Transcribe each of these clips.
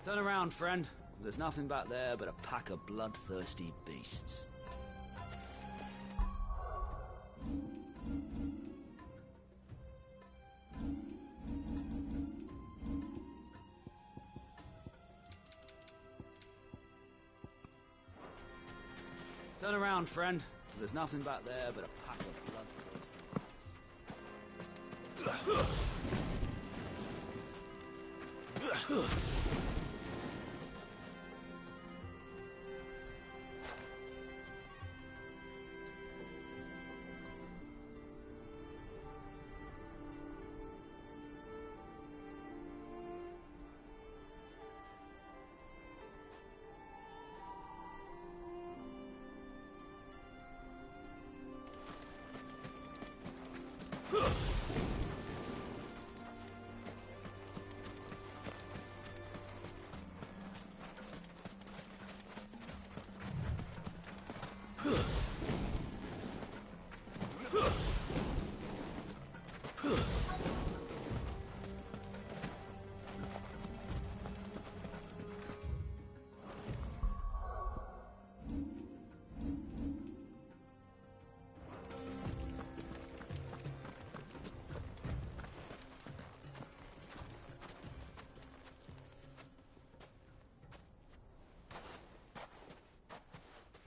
Turn around, friend. There's nothing back there but a pack of bloodthirsty beasts. Turn around, friend. There's nothing back there but a pack of bloodthirsty beasts.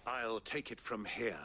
I'll take it from here.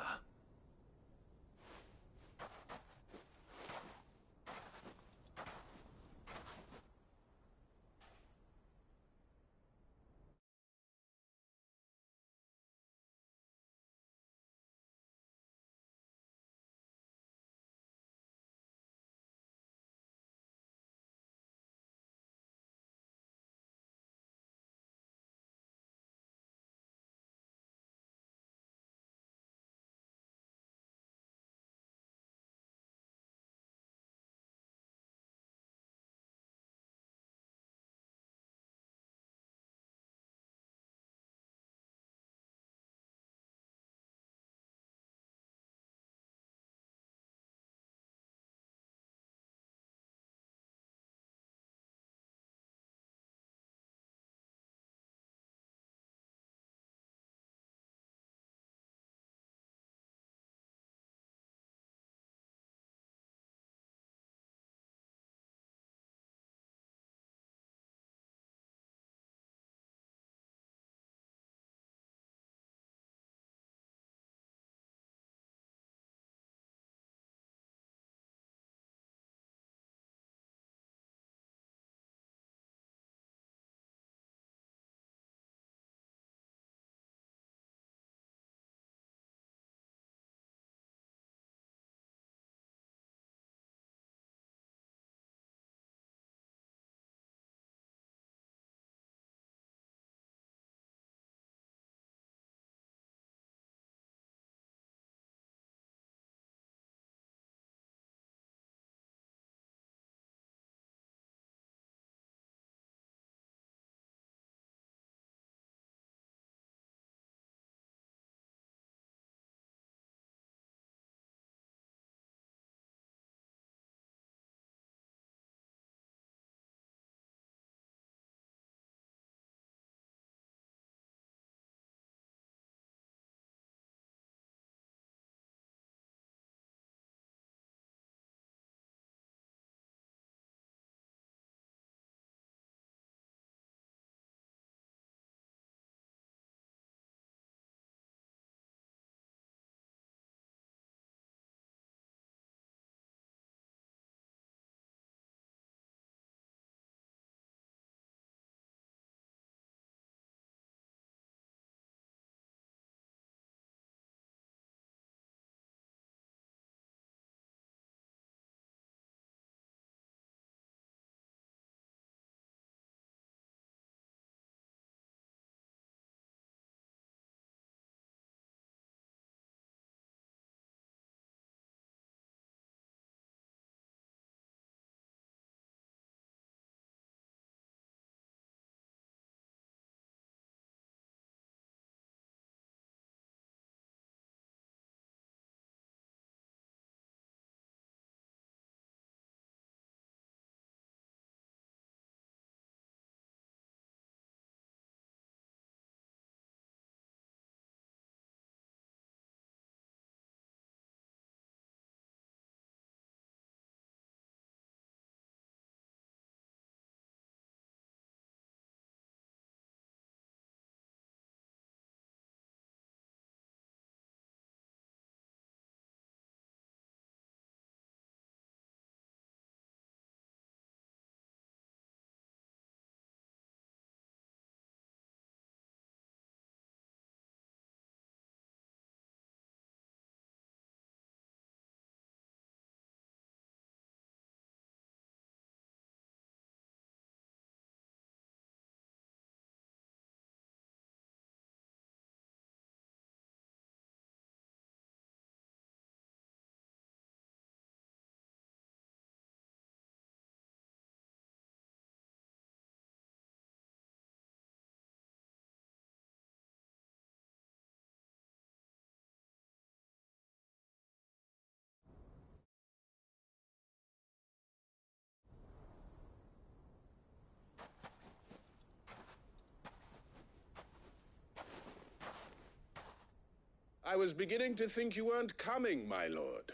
I was beginning to think you weren't coming, my lord.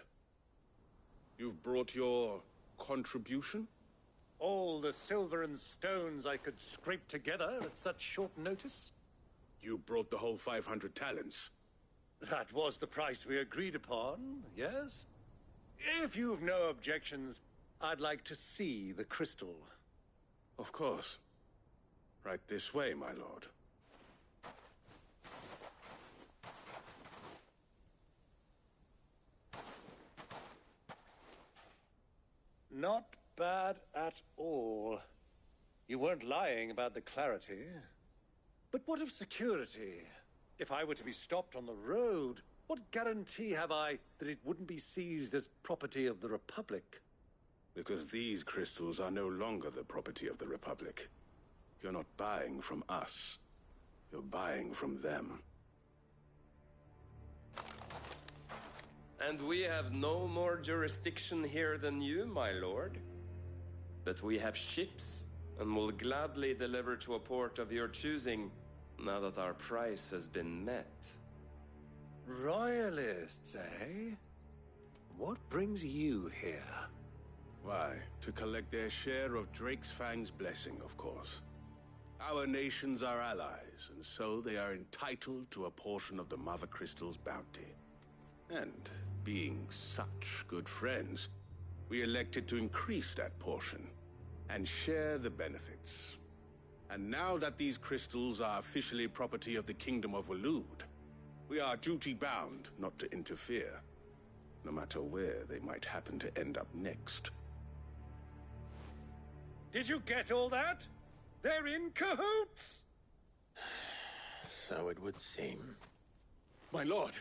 You've brought your contribution? All the silver and stones I could scrape together at such short notice? You brought the whole 500 talents. That was the price we agreed upon, yes? If you've no objections, I'd like to see the crystal. Of course. Right this way, my lord. Not bad at all. You weren't lying about the clarity. But what of security? If I were to be stopped on the road, what guarantee have I that it wouldn't be seized as property of the Republic? Because these crystals are no longer the property of the Republic. You're not buying from us. You're buying from them. And we have no more jurisdiction here than you, my lord. But we have ships, and will gladly deliver to a port of your choosing, now that our price has been met. Royalists, eh? What brings you here? Why, to collect their share of Ffxvi's blessing, of course. Our nations are allies, and so they are entitled to a portion of the Mother Crystal's bounty. And, being such good friends, we elected to increase that portion, and share the benefits. And now that these crystals are officially property of the Kingdom of Waloed, we are duty-bound not to interfere, no matter where they might happen to end up next. Did you get all that? They're in cahoots! So it would seem. My lord,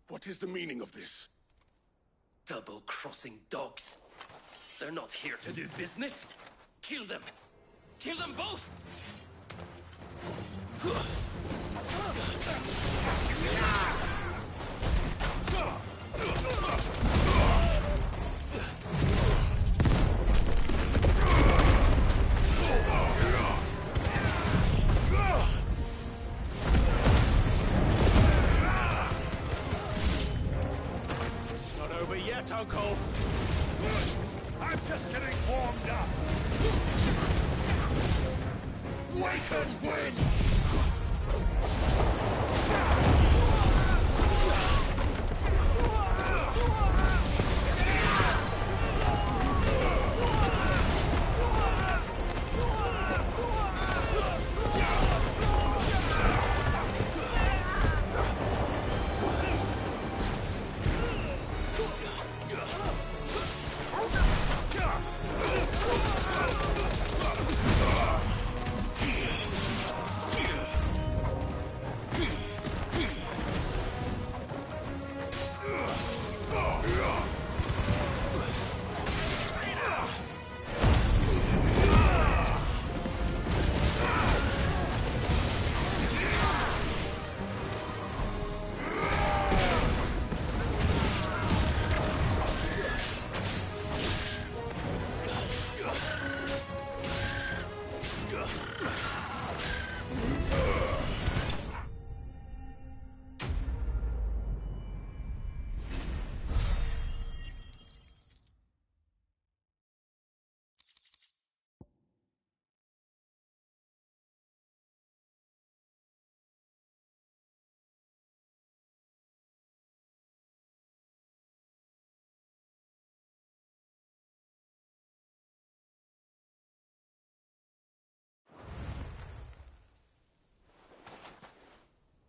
what is the meaning of this? Double-crossing dogs. They're not here to do business. Kill them! Kill them both! It's not over yet, Uncle! I'm just getting warmed up! We can win!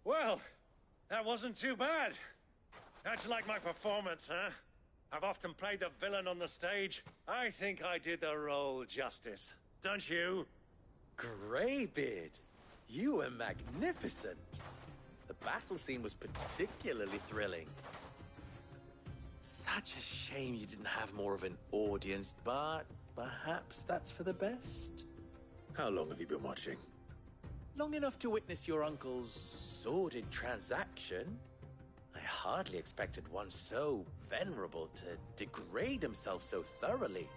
Well, that wasn't too bad. How'd you like my performance, huh? I've often played the villain on the stage. I think I did the role justice. Don't you? Greybeard, you were magnificent. The battle scene was particularly thrilling. Such a shame you didn't have more of an audience, but perhaps that's for the best. How long have you been watching? Long enough to witness your uncle's sordid transaction. I hardly expected one so venerable to degrade himself so thoroughly,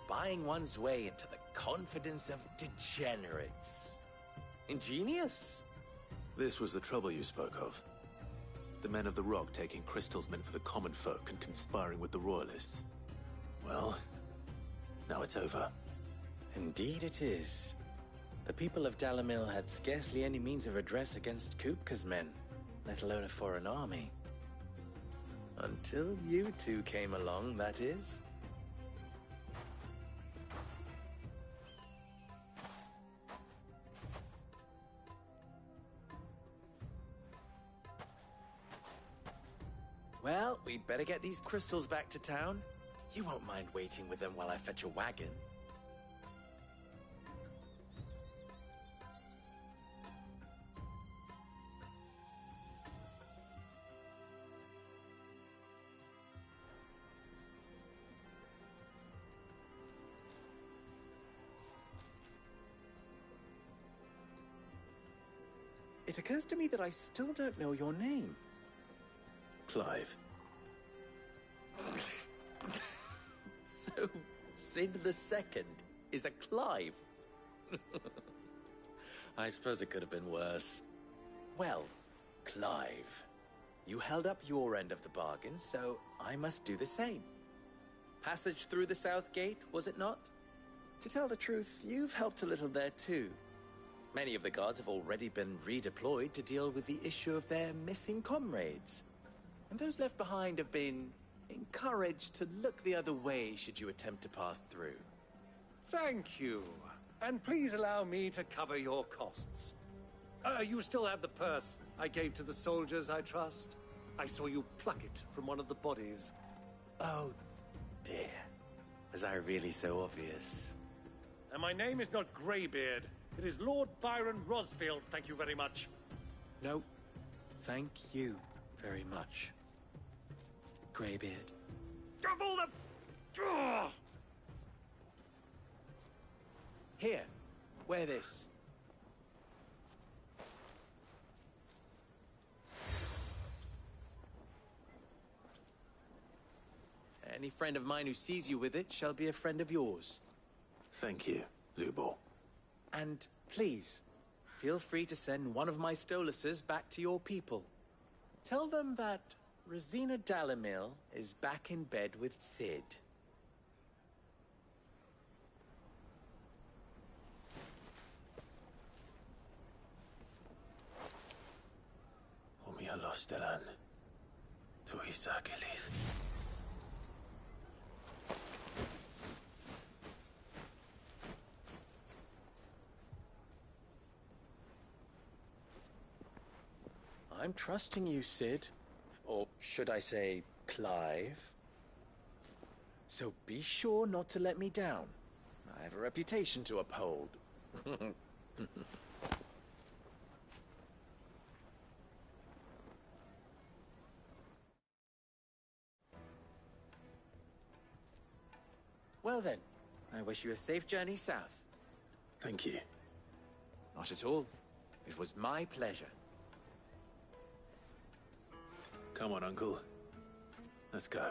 buying one's way into the confidence of degenerates. Ingenious. This was the trouble you spoke of. The men of the Rock taking crystals meant for the common folk and conspiring with the Royalists. Well, now it's over. Indeed it is. The people of Dalamil had scarcely any means of redress against Kupka's men, let alone a foreign army. Until you two came along, that is. Well, we'd better get these crystals back to town. You won't mind waiting with them while I fetch a wagon. It occurs to me that I still don't know your name. Clive. So, Sid the Second is a Clive? I suppose it could have been worse. Well, Clive, you held up your end of the bargain, so I must do the same. Passage through the South Gate, was it not? To tell the truth, you've helped a little there too. Many of the guards have already been redeployed to deal with the issue of their missing comrades. And those left behind have been encouraged to look the other way should you attempt to pass through. Thank you. And please allow me to cover your costs. You still have the purse I gave to the soldiers, I trust? I saw you pluck it from one of the bodies. Oh, dear. Was I really so obvious? And my name is not Greybeard. It is Lord Byron Rosfield, thank you very much. No, thank you very much, Greybeard. Double the... Here, wear this. Any friend of mine who sees you with it shall be a friend of yours. Thank you, Lubor. And please, feel free to send one of my Stoluses back to your people. Tell them that Rosina Dalamil is back in bed with Sid. Omia Lostelan. Tuisa Achilles. I'm trusting you, Sid. Or should I say, Clive. So be sure not to let me down. I have a reputation to uphold. Well then, I wish you a safe journey south. Thank you. Not at all. It was my pleasure. Come on, Uncle. Let's go.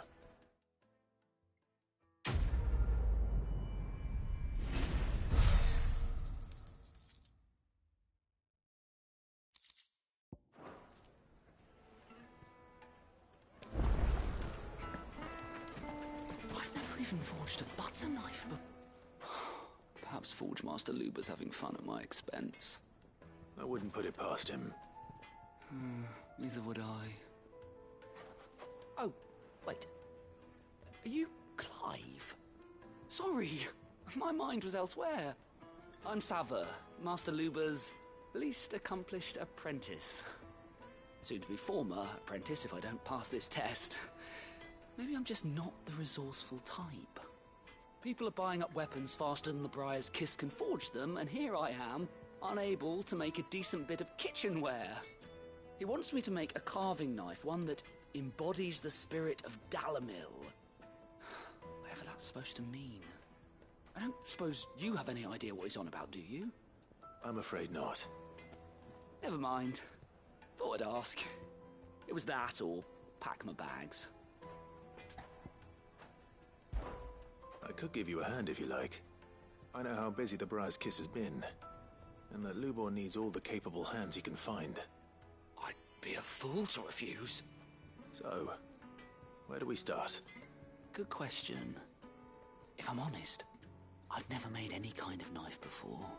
I've never even forged a butter knife, but... Perhaps Forge Master Luber's having fun at my expense. I wouldn't put it past him. Neither would I. Oh, wait. Are you Clive? Sorry, my mind was elsewhere. I'm Saver, Master Luber's least accomplished apprentice. Soon to be former apprentice if I don't pass this test. Maybe I'm just not the resourceful type. People are buying up weapons faster than the Briar's Kiss can forge them, and here I am, unable to make a decent bit of kitchenware. He wants me to make a carving knife, one that embodies the spirit of Dalamil. Whatever that's supposed to mean. I don't suppose you have any idea what he's on about, do you? I'm afraid not. Never mind. Thought I'd ask. It was that or pack my bags. I could give you a hand if you like. I know how busy the Briar's Kiss has been, and that Lubor needs all the capable hands he can find. Be a fool to refuse. So, where do we start? Good question. If I'm honest, I've never made any kind of knife before.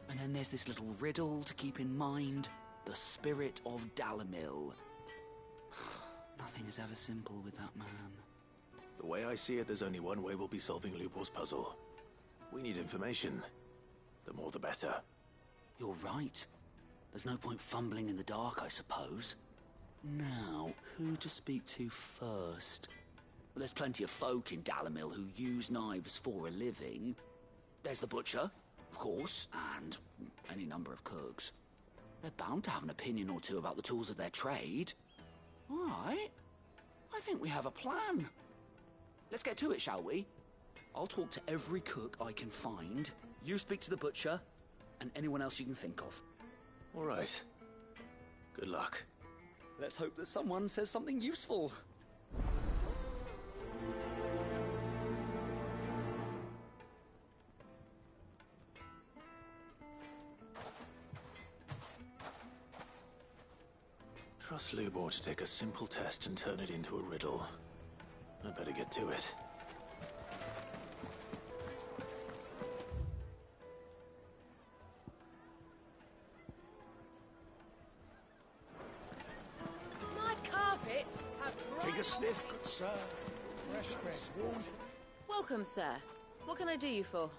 And then there's this little riddle to keep in mind. The spirit of Dalamil. Nothing is ever simple with that man. The way I see it, there's only one way we'll be solving Lubor's puzzle. We need information. The more the better. You're right. There's no point fumbling in the dark, I suppose. Now, who to speak to first? Well, there's plenty of folk in Dalamil who use knives for a living. There's the butcher, of course, and any number of cooks. They're bound to have an opinion or two about the tools of their trade. All right. I think we have a plan. Let's get to it, shall we? I'll talk to every cook I can find. You speak to the butcher, and anyone else you can think of. All right. Good luck. Let's hope that someone says something useful. Trust Lubor to take a simple test and turn it into a riddle. I better get to it. My carpets have Take a sniff, good sir. Fresh bread, warm. Welcome, sir. What can I do you for?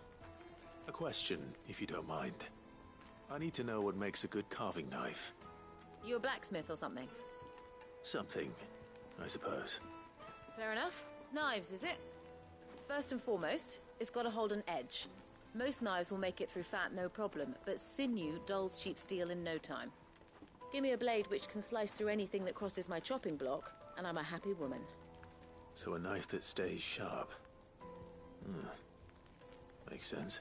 A question, if you don't mind. I need to know what makes a good carving knife. You a blacksmith or something? Something, I suppose. Fair enough. Knives, is it? First and foremost, it's got to hold an edge. Most knives will make it through fat, no problem, but sinew dulls cheap steel in no time. Give me a blade which can slice through anything that crosses my chopping block, and I'm a happy woman. So a knife that stays sharp. Makes sense.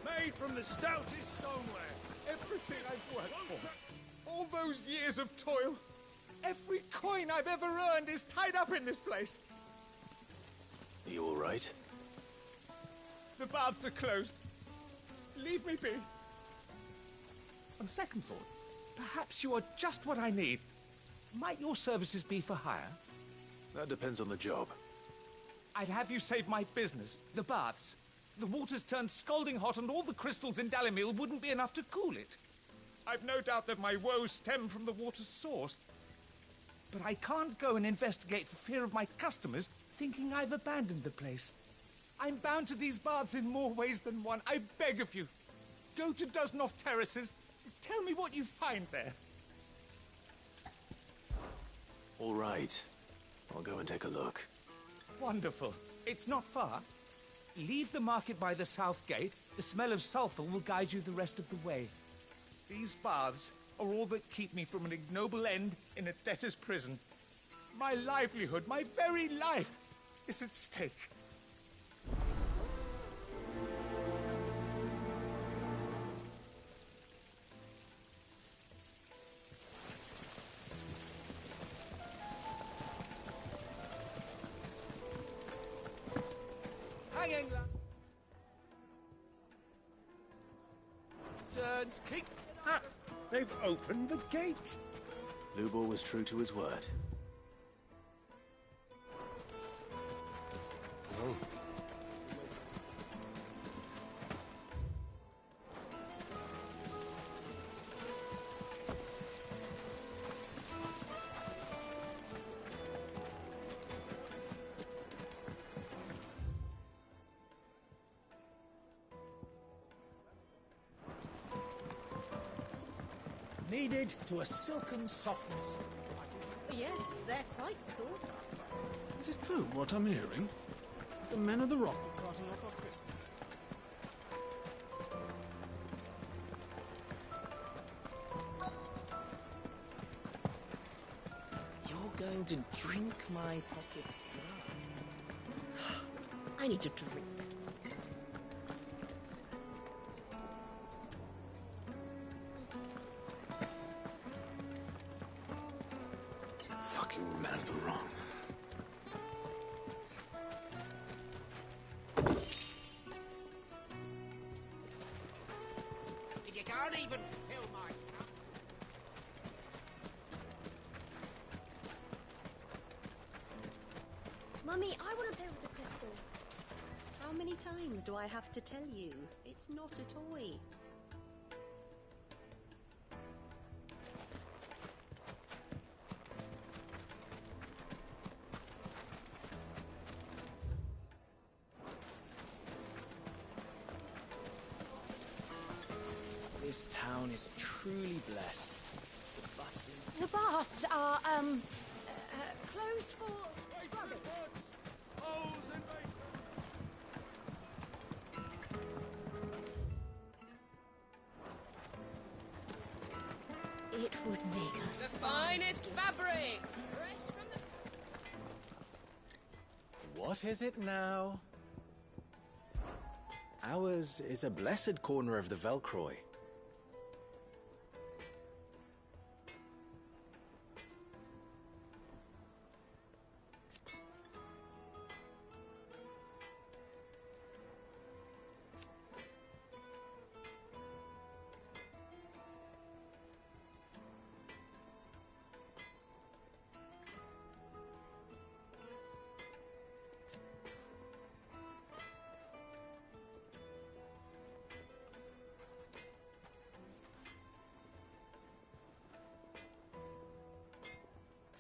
Made from the stoutest stoneware. Everything I've worked for, all those years of toil, every coin I've ever earned is tied up in this place. Are you all right? The baths are closed. Leave me be. On second thought, perhaps you are just what I need. Might your services be for hire? That depends on the job. I'd have you save my business, the baths. The water's turned scalding hot and all the crystals in Dalamil wouldn't be enough to cool it. I've no doubt that my woes stem from the water's source. But I can't go and investigate for fear of my customers thinking I've abandoned the place. I'm bound to these baths in more ways than one. I beg of you. Go to Dusnoff Terraces. Tell me what you find there. All right. I'll go and take a look. Wonderful. It's not far. Leave the market by the south gate. The smell of sulfur will guide you the rest of the way. These baths are all that keep me from an ignoble end in a debtor's prison. My livelihood, my very life, is at stake. Hang England. Turns kick. Ah, they've opened the gate. Lubor was true to his word. Kneaded to a silken softness. Yes, they're quite sort of. Is it true what I'm hearing? The men of the rock are carting off our crystals. You're going to drink my pockets dry. I need to drink. Fucking men of the wrong. can't even fill my cup. Mummy, I want to play with the crystal. How many times do I have to tell you? It's not a toy. This town is truly blessed. The bustling... The baths are, closed for scrubbing. It would make us The finest fabrics! Fresh from the... What is it now? Ours is a blessed corner of the Velcroy.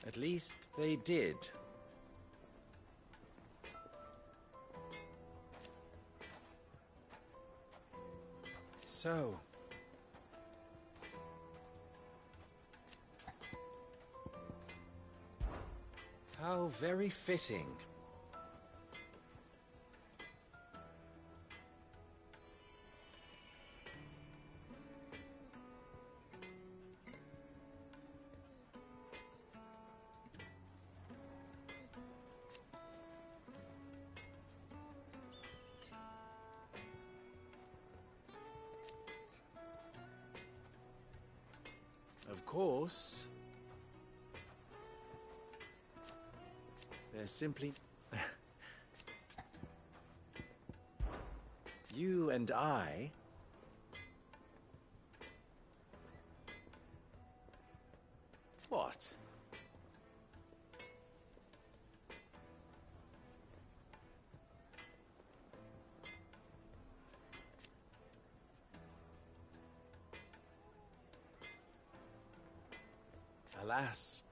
At least they did. So... how very fitting. Of course, there's simply... you and I... What? Alas.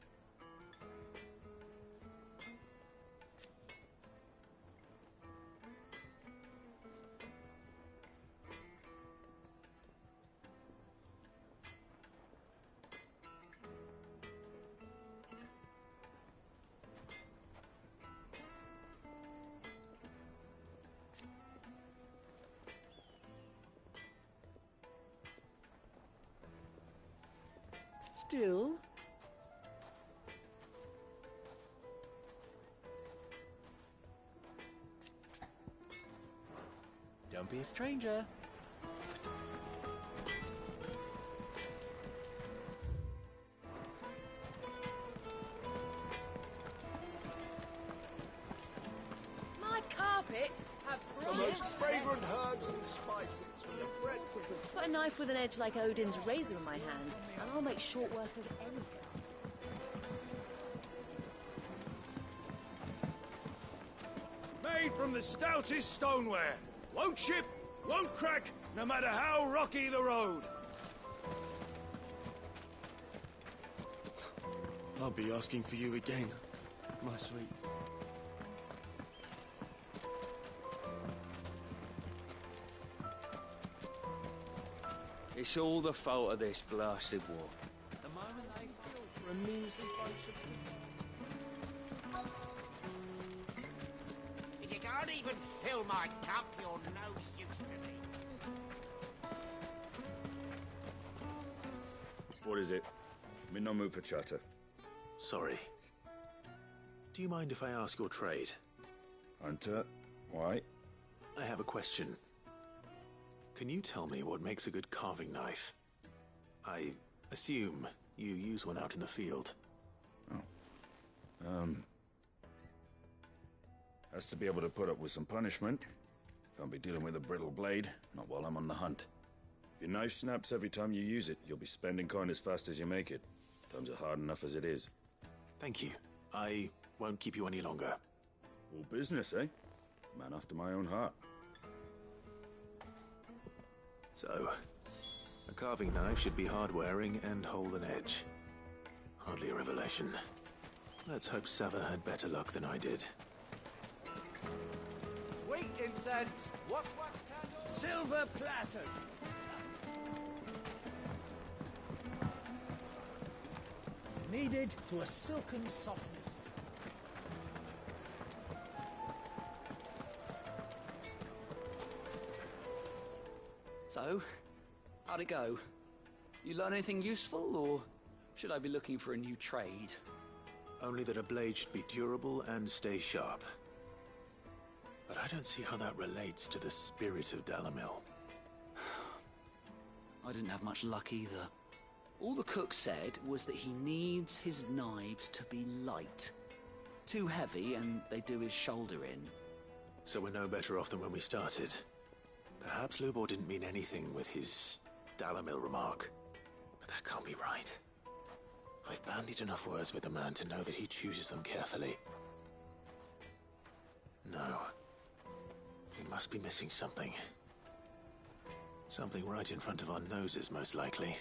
Still... don't be a stranger. My carpets have The brilliant... most fragrant herbs and spices from the breadth of the... Put a knife with an edge like Odin's razor in my hand, and I'll make short work of anything. Made from the stoutest stoneware. Won't chip, won't crack, no matter how rocky the road. I'll be asking for you again, my sweet. It's all the fault of this blasted war. The moment they feel for a measly bunch of people. If you can't even fill my cup, you're no use to me. What is it? I'm in no mood for chatter. Sorry. Do you mind if I ask your trade? Hunter, why? I have a question. Can you tell me what makes a good carving knife? I assume you use one out in the field. Has to be able to put up with some punishment. Can't be dealing with a brittle blade, not while I'm on the hunt. Your knife snaps every time you use it. You'll be spending coin as fast as you make it. Times are hard enough as it is. Thank you. I won't keep you any longer. All business, eh? Man after my own heart. So, a carving knife should be hard-wearing and hold an edge. Hardly a revelation. Let's hope Sava had better luck than I did. Sweet incense! What candles? Silver platters! Kneaded to a silken softness. So, how'd it go? You learn anything useful, or should I be looking for a new trade? Only that a blade should be durable and stay sharp. But I don't see how that relates to the spirit of Dalamil. I didn't have much luck either. All the cook said was that he needs his knives to be light. Too heavy and they do his shoulder in. So we're no better off than when we started. Perhaps Lubor didn't mean anything with his Dalamil remark. But that can't be right. I've bandied enough words with the man to know that he chooses them carefully. No. We must be missing something. Something right in front of our noses, most likely.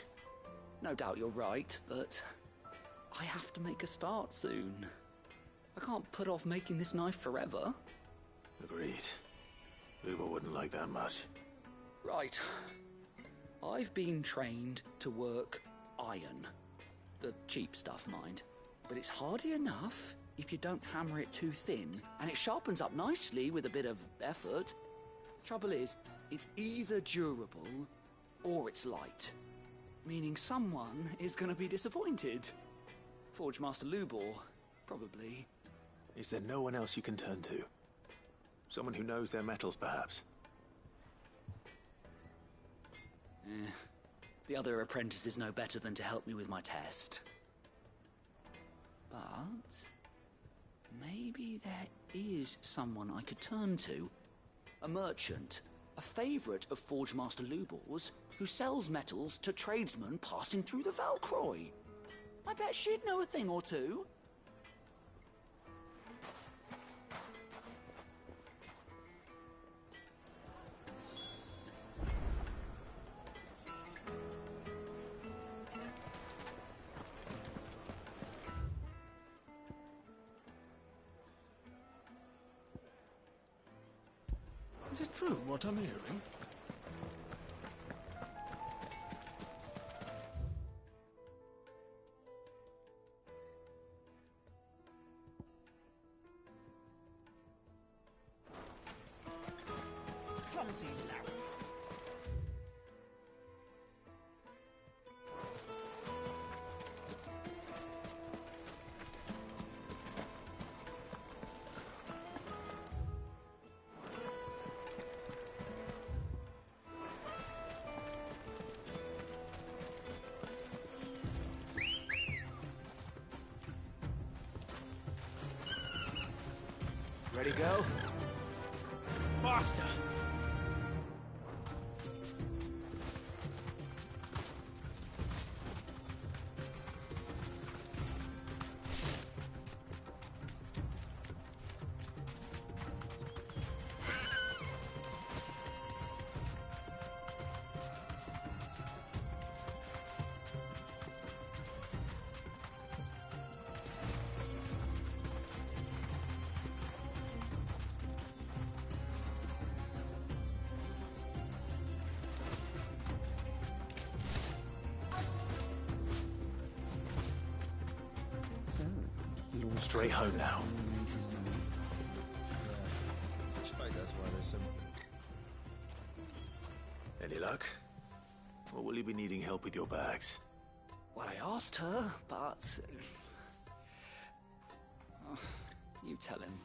No doubt you're right, but I have to make a start soon. I can't put off making this knife forever. Agreed. Lubor wouldn't like that much. Right. I've been trained to work iron. The cheap stuff, mind. But it's hardy enough if you don't hammer it too thin, and it sharpens up nicely with a bit of effort. Trouble is, it's either durable or it's light. Meaning someone is going to be disappointed. Forge Master Lubor, probably. Is there no one else you can turn to? Someone who knows their metals, perhaps? The other apprentices know better than to help me with my test. But maybe there is someone I could turn to. A merchant, a favourite of Forge Master Lubor's, who sells metals to tradesmen passing through the Valcroy. I bet she'd know a thing or two. Is it true what I'm hearing? Clumsy lout. Ready, go? Faster! Straight home now. I suppose that's why there's some... Any luck? Or will you be needing help with your bags? Well, I asked her, but... you tell him.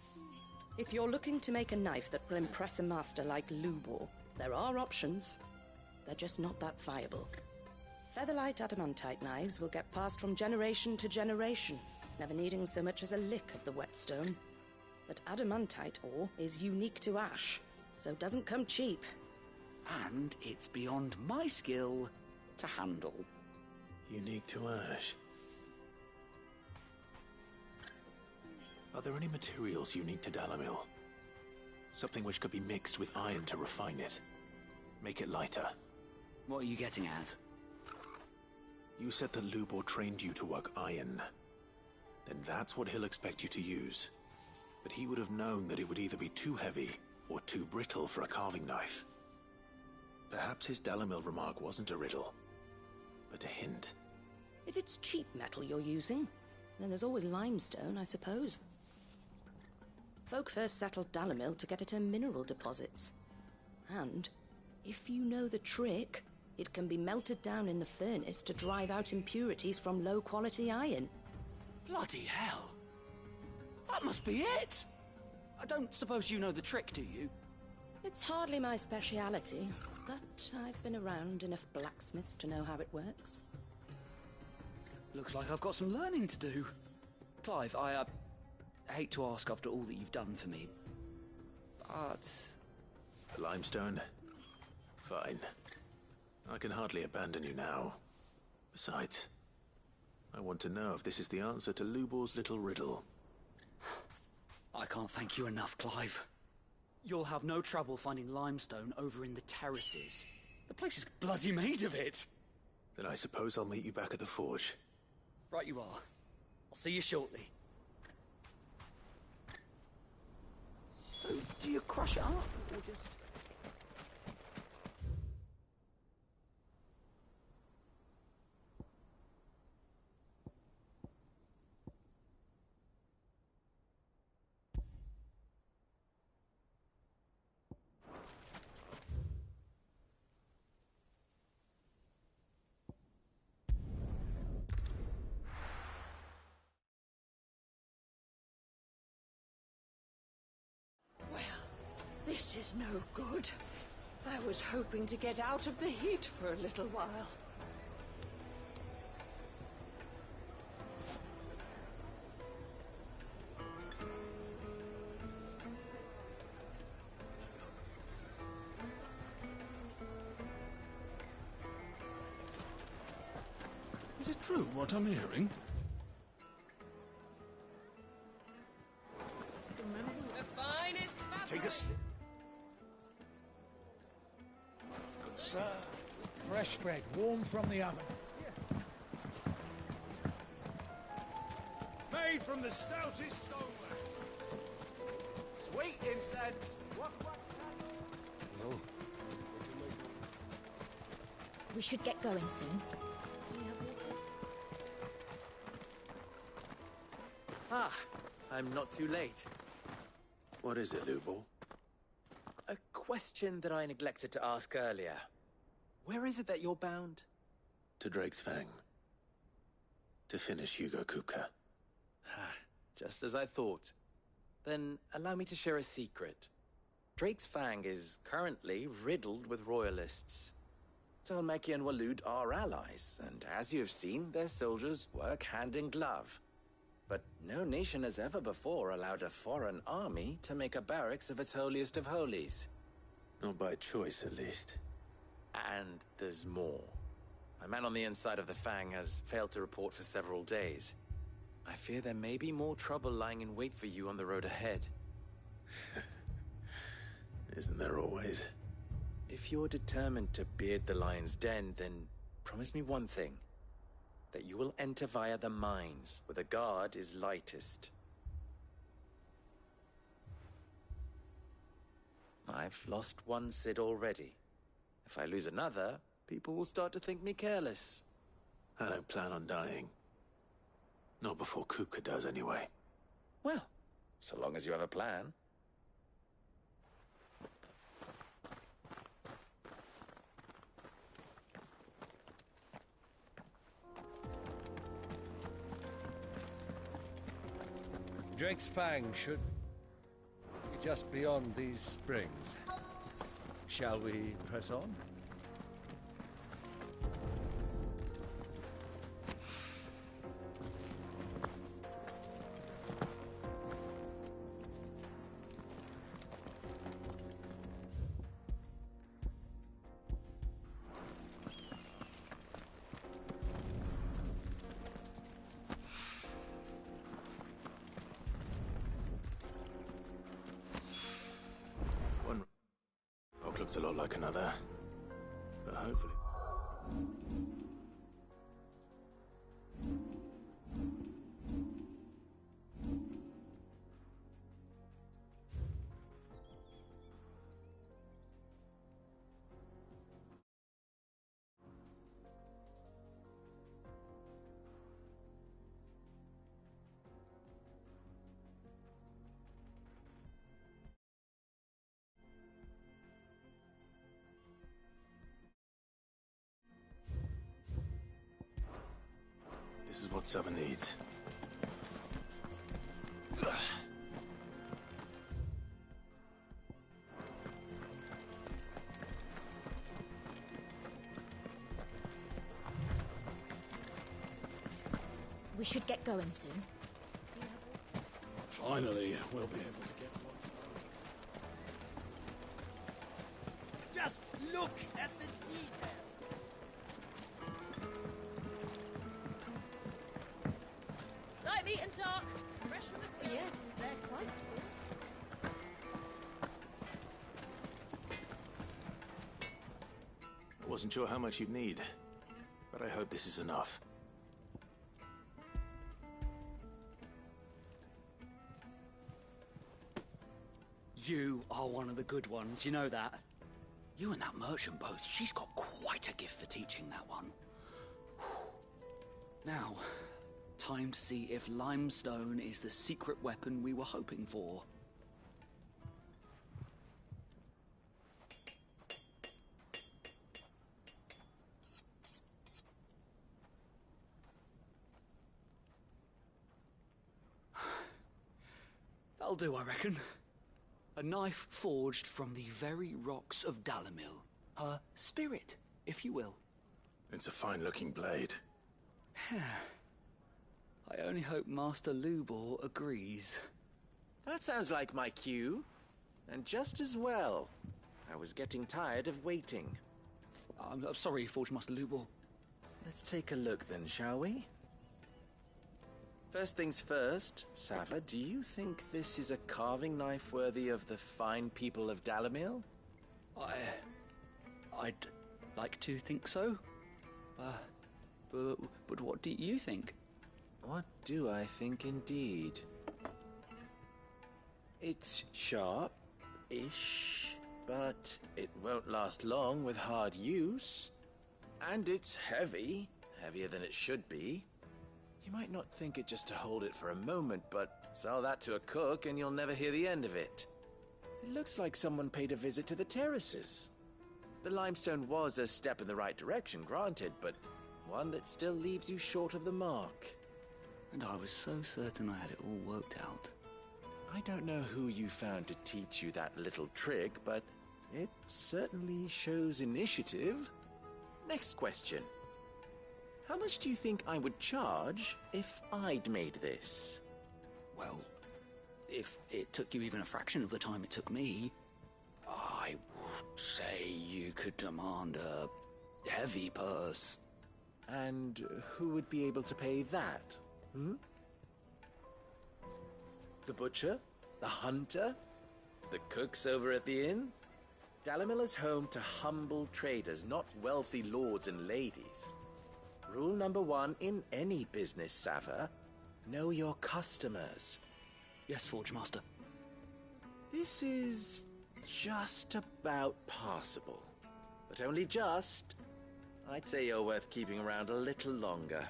If you're looking to make a knife that will impress a master like Lubor, there are options. They're just not that viable. Featherlight adamantite knives will get passed from generation to generation, never needing so much as a lick of the whetstone. But adamantite ore is unique to ash, so it doesn't come cheap. and it's beyond my skill to handle. Unique to Ash. Are there any materials unique to Dalamil? Something which could be mixed with iron to refine it. Make it lighter. What are you getting at? You said that Lubor trained you to work iron. Then that's what he'll expect you to use. But he would have known that it would either be too heavy or too brittle for a carving knife. Perhaps his Dalamil remark wasn't a riddle, but a hint. If it's cheap metal you're using, then there's always limestone, I suppose. Folk first settled Dalamil to get at her mineral deposits. And, if you know the trick, it can be melted down in the furnace to drive out impurities from low-quality iron. Bloody hell! That must be it! I don't suppose you know the trick, do you? It's hardly my speciality, but I've been around enough blacksmiths to know how it works. Looks like I've got some learning to do. Clive, I hate to ask after all that you've done for me, but... Limestone? Fine. I can hardly abandon you now. Besides, I want to know if this is the answer to Lubor's little riddle. I can't thank you enough, Clive. You'll have no trouble finding limestone over in the terraces. The place is bloody made of it. Then I suppose I'll meet you back at the forge. Right you are. I'll see you shortly. So, do you crush it up, or just... This is no good. I was hoping to get out of the heat for a little while. Is it true what I'm hearing? The finest fabric. Take a slip. Good sir. Fresh bread, warm from the oven. Made from the stoutest stoneware. Sweet incense! No. We should get going soon. Ah, I'm not too late. What is it, Lubor? A question that I neglected to ask earlier. Where is it that you're bound? To Drake's Fang. To finish Hugo Kupka. Just as I thought. Then allow me to share a secret. Drake's Fang is currently riddled with royalists. Talmeki and Waloed are allies, and as you've seen, their soldiers work hand in glove. But no nation has ever before allowed a foreign army to make a barracks of its holiest of holies. Not by choice, at least. And there's more. My man on the inside of the Fang has failed to report for several days. I fear there may be more trouble lying in wait for you on the road ahead. Isn't there always? If you're determined to beard the lion's den, then promise me one thing. That you will enter via the mines, where the guard is lightest. I've lost one Cid already. If I lose another, people will start to think me careless. I don't plan on dying. Not before Kupka does, anyway. Well, so long as you have a plan. Drake's Fang should be just beyond these springs. Shall we press on? looks a lot like another. But hopefully... This is what Seven needs. We should get going soon. Finally, we'll be able to get what's on. Just look at the detail. Light, meat, and dark. Fresh from the... Yes, they're quite soon. I wasn't sure how much you'd need, but I hope this is enough. You are one of the good ones, you know that? You and that merchant both, she's got quite a gift for teaching that one. Now, time to see if limestone is the secret weapon we were hoping for. That'll do, I reckon. A knife forged from the very rocks of Dalamil. Her spirit, if you will. It's a fine-looking blade. I only hope Master Lubor agrees. That sounds like my cue. And just as well. I was getting tired of waiting. I'm sorry, Forge Master Lubor. Let's take a look then, shall we? First things first, Sava, do you think this is a carving knife worthy of the fine people of Dalamil? I'd like to think so. But what do you think? What do I think indeed? It's sharp-ish, but it won't last long with hard use. And it's heavy, heavier than it should be. You might not think it just to hold it for a moment, but sell that to a cook and you'll never hear the end of it. It looks like someone paid a visit to the terraces. The limestone was a step in the right direction, granted, but one that still leaves you short of the mark. And I was so certain I had it all worked out. I don't know who you found to teach you that little trick, but it certainly shows initiative. Next question. How much do you think I would charge if I'd made this? Well, if it took you even a fraction of the time it took me, I would say you could demand a heavy purse. And who would be able to pay that? The butcher? The hunter? The cooks over at the inn? Dalamil is home to humble traders, not wealthy lords and ladies. Rule number 1 in any business, Sava. Know your customers. Yes, Forge Master. This is just about passable. But only just. I'd say you're worth keeping around a little longer.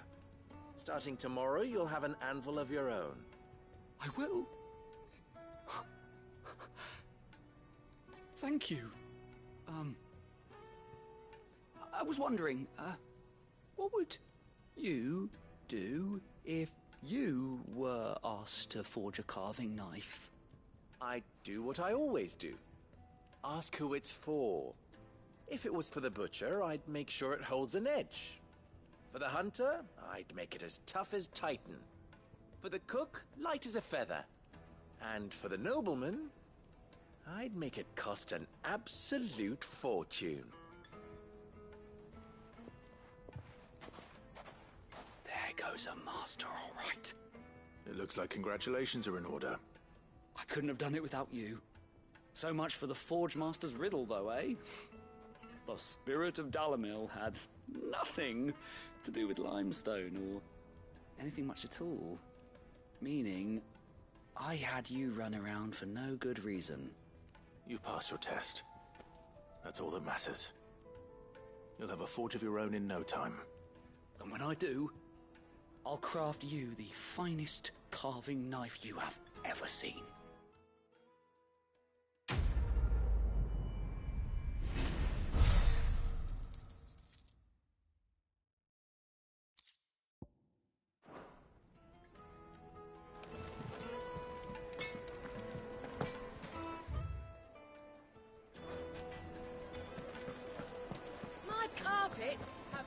Starting tomorrow, you'll have an anvil of your own. I will. Thank you. I was wondering, what would you do if you were asked to forge a carving knife? I'd do what I always do. Ask who it's for. If it was for the butcher, I'd make sure it holds an edge. For the hunter, I'd make it as tough as Titan. For the cook, light as a feather. And for the nobleman, I'd make it cost an absolute fortune. There goes a master, all right. It looks like congratulations are in order. I couldn't have done it without you. So much for the Forge Master's riddle, though, eh? The spirit of Dalamil had nothing to do with limestone or anything much at all. Meaning, I had you run around for no good reason. You've passed your test. That's all that matters. You'll have a forge of your own in no time. And when I do, I'll craft you the finest carving knife you have ever seen.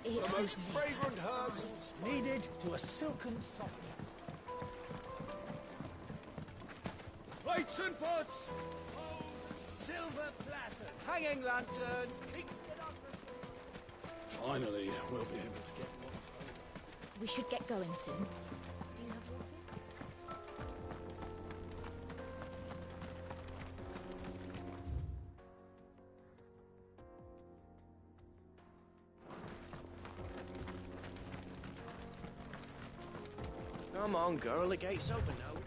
The most fragrant herbs needed to a silken softness. Plates and pots! Bowls and silver platters! Hanging lanterns! Finally, we'll be able to get what's over. We should get going soon. Do you have water? Come on, girl, the gate's open now.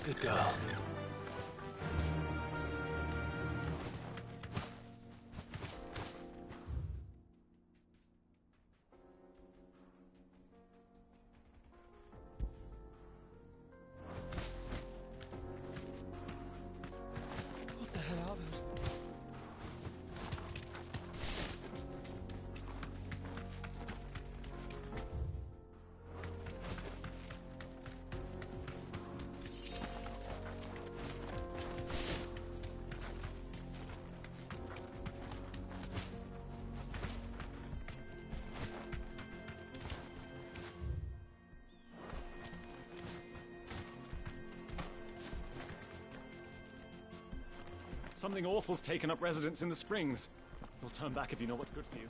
Good girl. What the hell are those? Something awful's taken up residence in the springs. You'll turn back if you know what's good for you.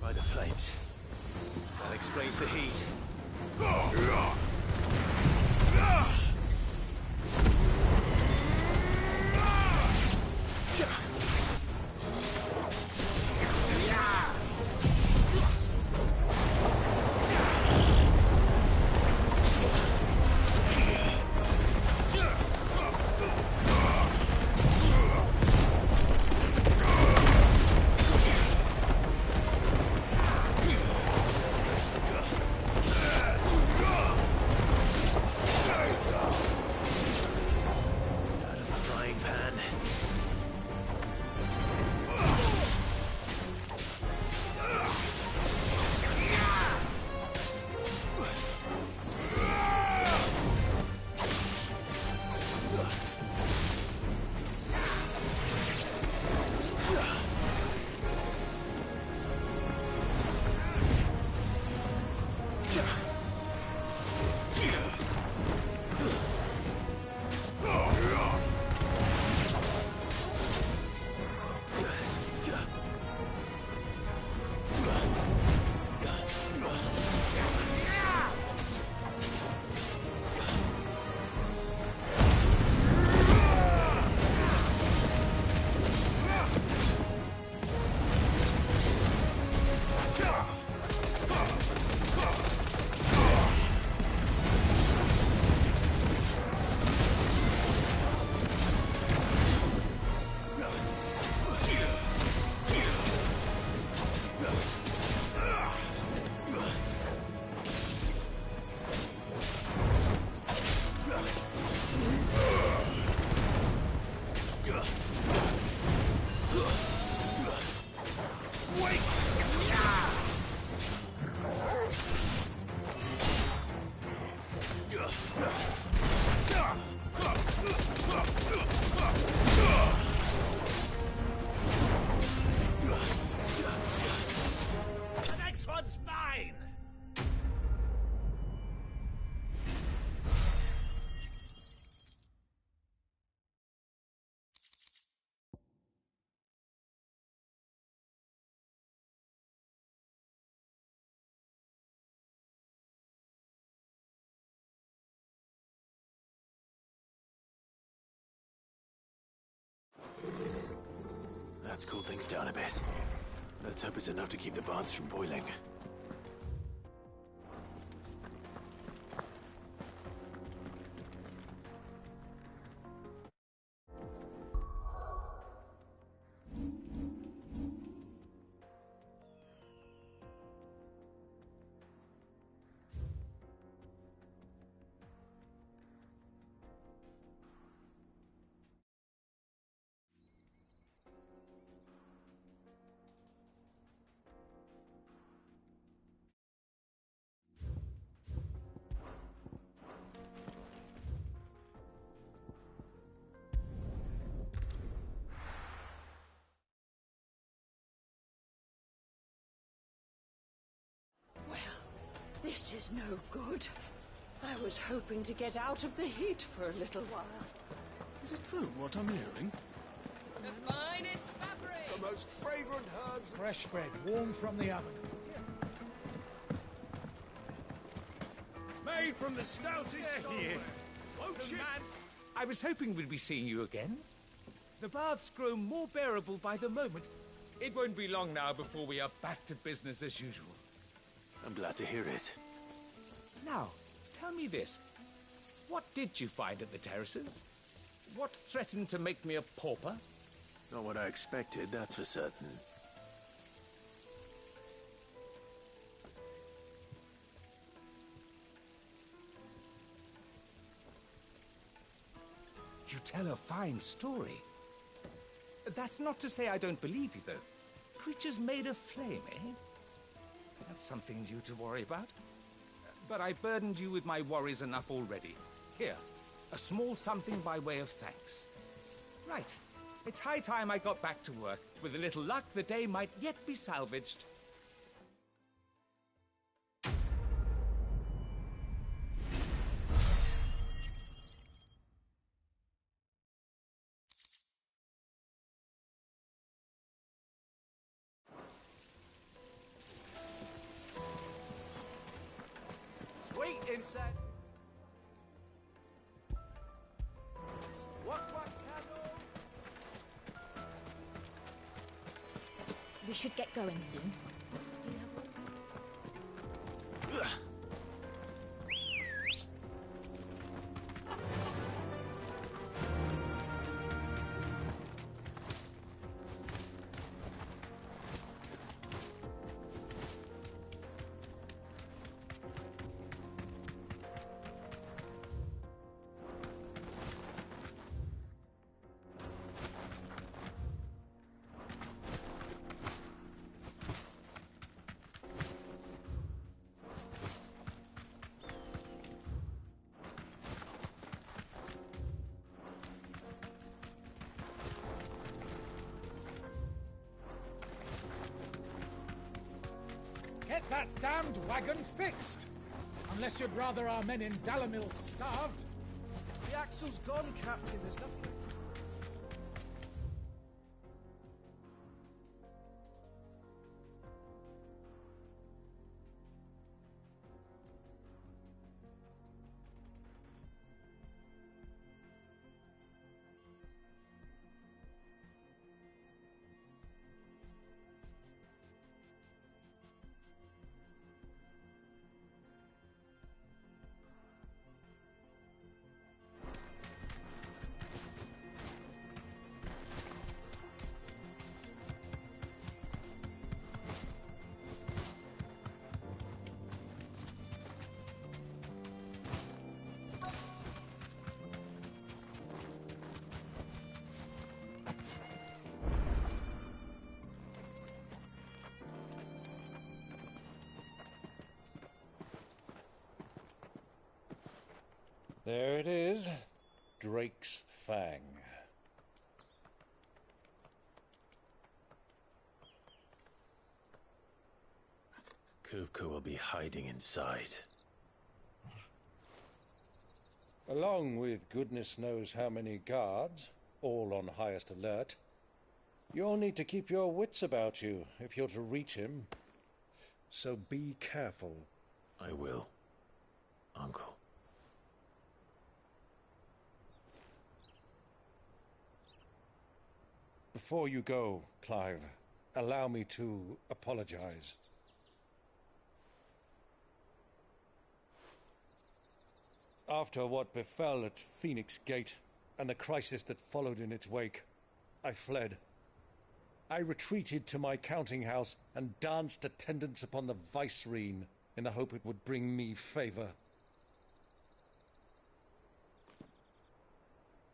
By the flames. That explains the heat. Let's cool things down a bit. Let's hope it's enough to keep the baths from boiling. This is no good. I was hoping to get out of the heat for a little while. Is it true what I'm hearing? The finest fabric! The most fragrant herbs... Fresh bread, warm from the oven. Made from the stoutest There he is. Won't The ship. man. I was hoping we'd be seeing you again. The baths grow more bearable by the moment. It won't be long now before we are back to business as usual. I'm glad to hear it. Now, tell me this. What did you find at the terraces? What threatened to make me a pauper? Not what I expected, that's for certain. You tell a fine story. That's not to say I don't believe you, though. Creatures made of flame, eh? That's something new to worry about. But I burdened you with my worries enough already. Here, a small something by way of thanks. Right. It's high time I got back to work. With a little luck, the day might yet be salvaged. Sweet insect. What candle? We should get going soon. Do you have water? Ugh. Get that damned wagon fixed! Unless you'd rather our men in Dalamil starved. The axle's gone, Captain. There's nothing... There it is. Drake's Fang. Kupka will be hiding inside. Along with goodness knows how many guards, all on highest alert. You'll need to keep your wits about you if you're to reach him. So be careful. I will, Uncle. Before you go, Clive, allow me to apologize. After what befell at Phoenix Gate, and the crisis that followed in its wake, I fled. I retreated to my counting house and danced attendance upon the vicereine in the hope it would bring me favor.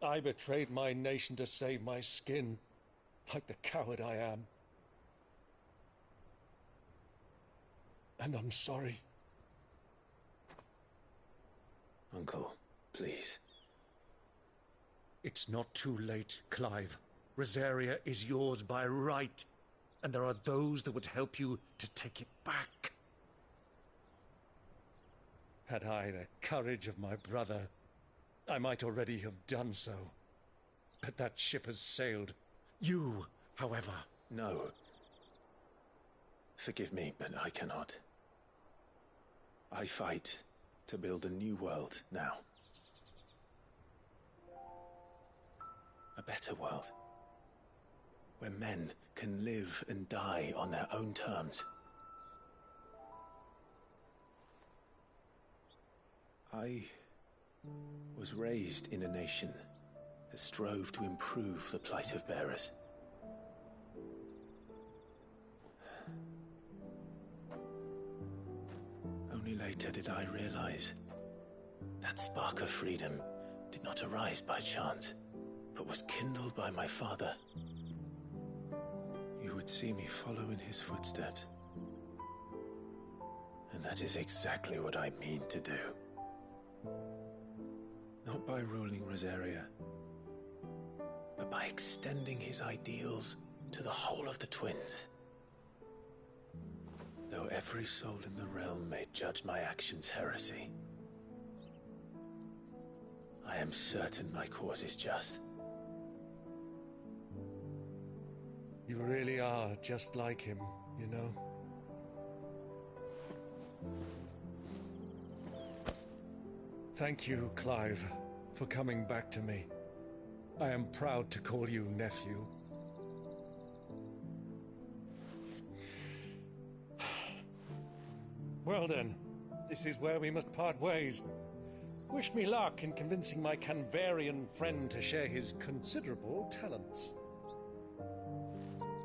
I betrayed my nation to save my skin, like the coward I am. And I'm sorry. Uncle, please. It's not too late, Clive. Rosaria is yours by right, and there are those that would help you to take it back. Had I the courage of my brother, I might already have done so. But that ship has sailed. You, however... No. Forgive me, but I cannot. I fight to build a new world now. A better world. Where men can live and die on their own terms. I was raised in a nation that strove to improve the plight of bearers. Only later did I realize that spark of freedom did not arise by chance, but was kindled by my father. You would see me follow in his footsteps. And that is exactly what I mean to do. Not by ruling Rosaria, but by extending his ideals to the whole of the twins. Though every soul in the realm may judge my actions heresy, I am certain my cause is just. You really are just like him, you know? Thank you, Clive, for coming back to me. I am proud to call you nephew. Well then, this is where we must part ways. Wish me luck in convincing my Canvarian friend to share his considerable talents.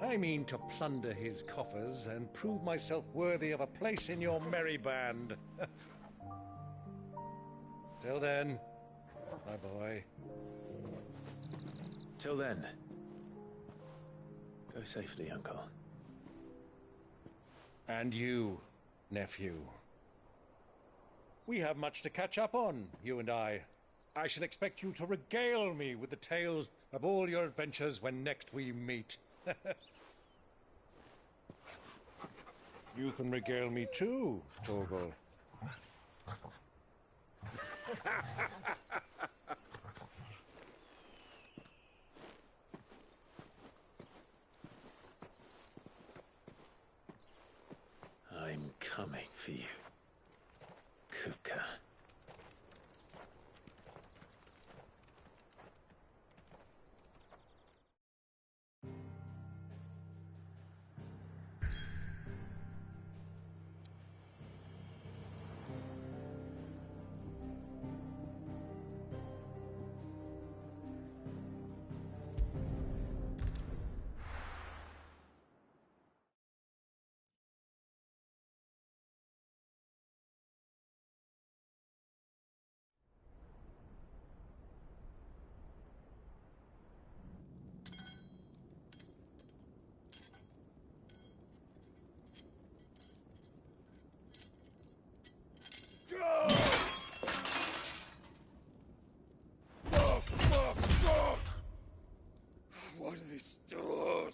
I mean to plunder his coffers and prove myself worthy of a place in your merry band. Till then, my boy. Till then, go safely, Uncle. And you, nephew. We have much to catch up on, you and I. I shall expect you to regale me with the tales of all your adventures when next we meet. You can regale me too, Torgal. I'm coming for you, Kupka. What have they stored?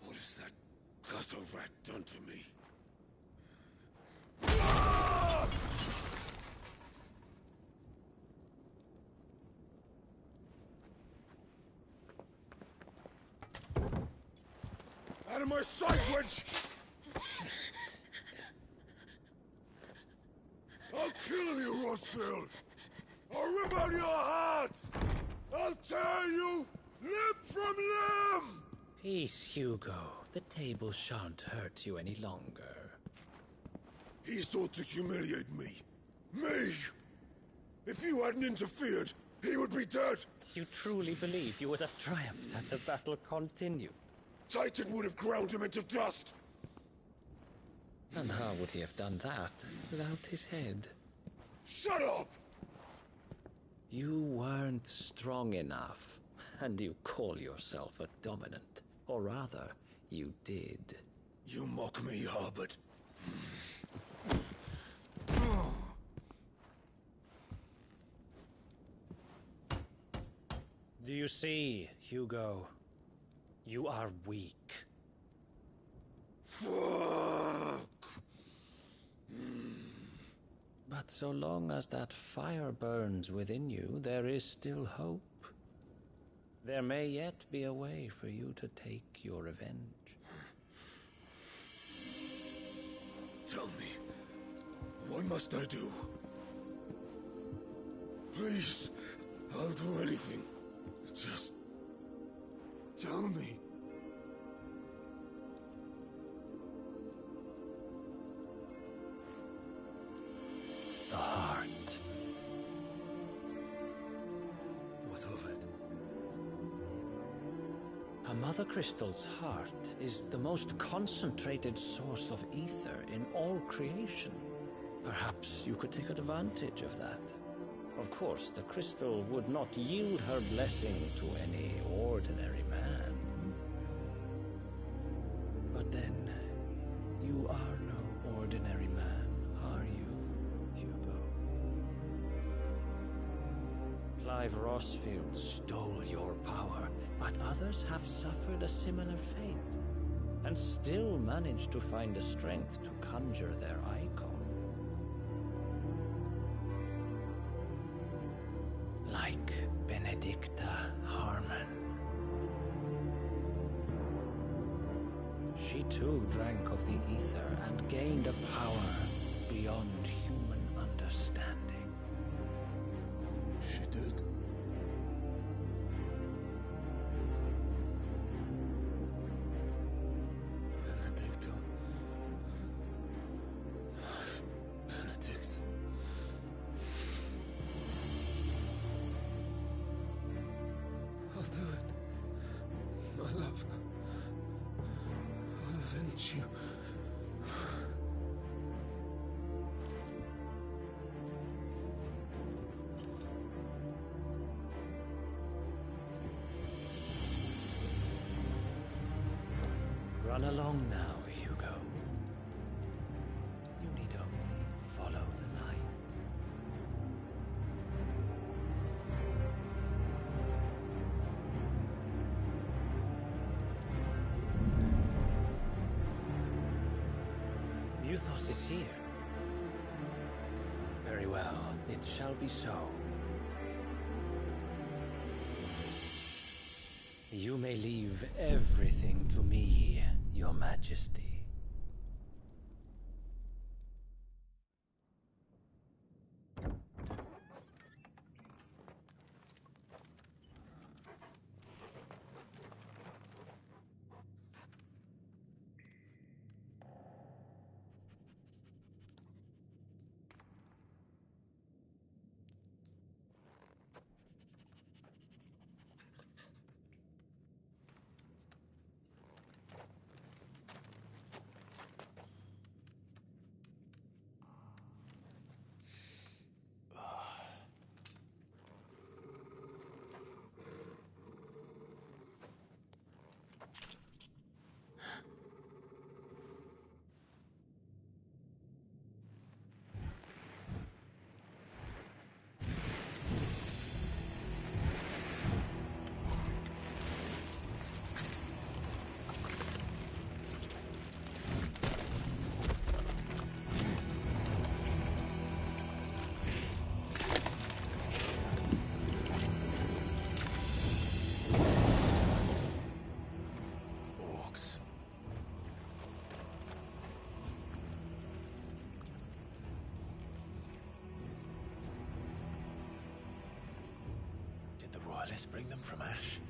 What has that gutter rat done to me? Out of my sight, witch! I'll kill you, Rossfield! I'll rip out your heart! I'll tear you limb from limb! Peace, Hugo. The table shan't hurt you any longer. He sought to humiliate me. Me! If you hadn't interfered, he would be dead! You truly believe you would have triumphed had the battle continued? Titan would have ground him into dust! And how would he have done that without his head? Shut up! You weren't strong enough, and you call yourself a dominant. Or rather, you did. You mock me, Harbert. Do you see, Hugo? You are weak. Fuck! But so long as that fire burns within you, there is still hope. There may yet be a way for you to take your revenge. Tell me, what must I do? Please, I'll do anything. Just tell me. The heart. What of it? A Mother Crystal's heart is the most concentrated source of ether in all creation. Perhaps you could take advantage of that. Of course, the crystal would not yield her blessing to any ordinary man. But then, you are no ordinary man, are you, Hugo? Clive Rossfield stole your power, but others have suffered a similar fate, and still managed to find the strength to conjure their icon. Like Benedicta Harmon. She too drank of the ether and gained a power beyond human understanding. She did? Benedicta. Benedict. I'll do it. My love. I'll avenge you. Run along now, Hugo. You need only follow the light. Muthos is here. Very well, it shall be so. You may leave everything to me, Your Majesty. powerless bring them from ash?